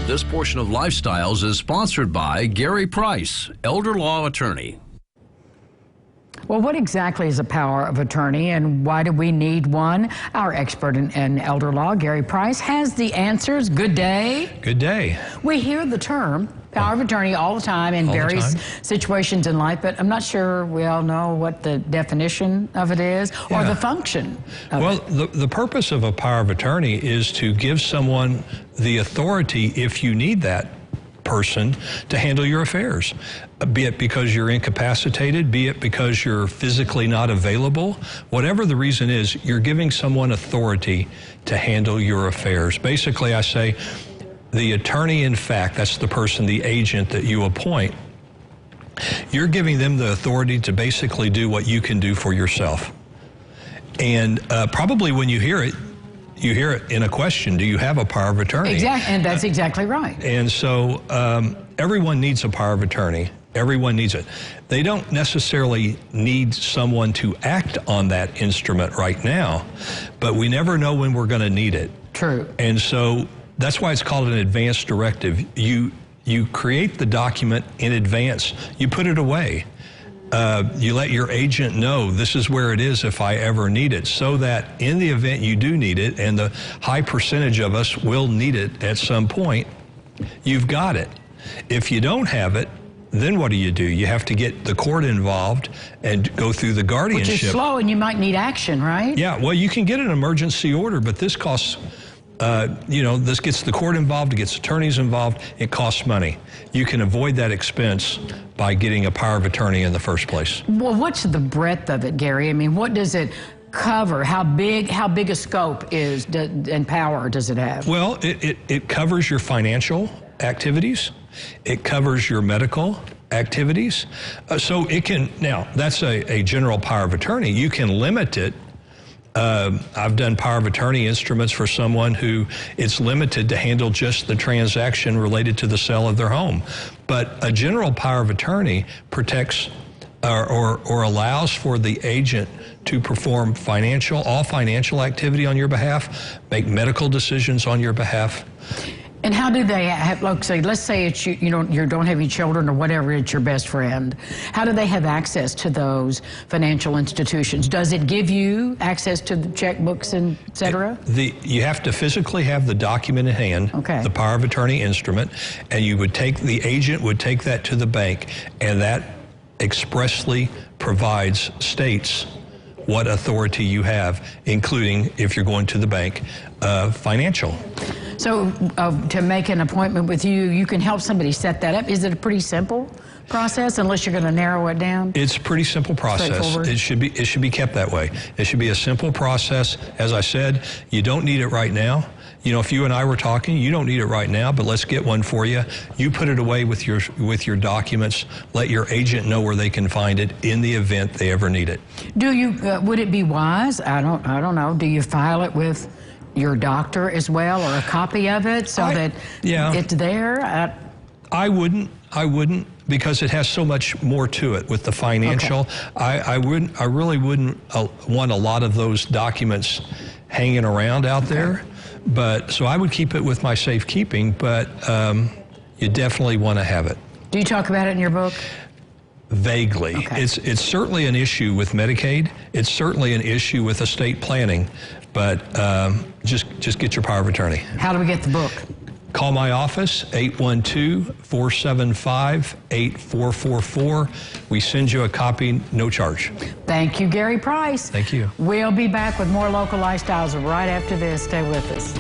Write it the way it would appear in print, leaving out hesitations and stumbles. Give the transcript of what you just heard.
This portion of Lifestyles is sponsored by Gary Price, elder law attorney. Well, what exactly is a power of attorney and why do we need one? Our expert in elder law, Gary Price, has the answers. Good day. Good day. We hear the term power of attorney all the time in various situations in life, but I'm not sure we all know what the definition of it is or the function of it. Well, the purpose of a power of attorney is to give someone the authority, if you need that person, to handle your affairs, be it because you're incapacitated, be it because you're physically not available. Whatever the reason is, you're giving someone authority to handle your affairs. Basically, I say the attorney in fact, that's the person, the agent that you appoint, you're giving them the authority to basically do what you can do for yourself. And probably when you hear it in a question, do you have a power of attorney? Exactly, and that's exactly right. And so everyone needs a power of attorney. Everyone needs it. They don't necessarily need someone to act on that instrument right now, but we never know when we're going to need it. True. And so that's why it's called an advance directive. You create the document in advance. You put it away. You let your agent know this is where it is if I ever need it, so that in the event you do need it, and the high percentage of us will need it at some point, you've got it. If you don't have it, then what do? You have to get the court involved and go through the guardianship. Which is slow, and you might need action, right? Yeah, well, you can get an emergency order, but this costs, this gets the court involved, it gets attorneys involved, it costs money. You can avoid that expense by getting a power of attorney in the first place. Well, what's the breadth of it, Gary? I mean, what does it cover? How big a scope is and power does it have? Well, it covers your financial activities. It covers your medical activities. So it can, now that's a general power of attorney. You can limit it. I've done power of attorney instruments for someone who it's limited to handle just the transaction related to the sale of their home. But a general power of attorney protects or allows for the agent to perform all financial activity on your behalf, make medical decisions on your behalf. And how do they have, let's say it's you don't have any children or whatever, it's your best friend. How do they have access to those financial institutions? Does it give you access to the checkbooks and et cetera? You have to physically have the document in hand, the power of attorney instrument, and the agent would take that to the bank, and that expressly states what authority you have, including, if you're going to the bank, financial. So to make an appointment with you, you can help somebody set that up. Is it a pretty simple process, unless you're going to narrow it down? It's a pretty simple process. It should be kept that way. It should be a simple process. As I said, you don't need it right now. If you and I were talking, you don't need it right now, but let's get one for you. You put it away with your documents. Let your agent know where they can find it in the event they ever need it. Do you? Would it be wise? I don't know. Do you file it with your doctor as well, or a copy of it so that it's there? I wouldn't, because it has so much more to it with the financial. I really wouldn't want a lot of those documents hanging around out there. But so I would keep it with my safekeeping, but you definitely want to have it. Do you talk about it in your book? Vaguely. It's certainly an issue with Medicaid. It's certainly an issue with estate planning, but just get your power of attorney. How do we get the book? Call my office, 812-475-8444. We send you a copy, no charge. Thank you, Gary Price. Thank you. We'll be back with more Local Lifestyles right after this. Stay with us.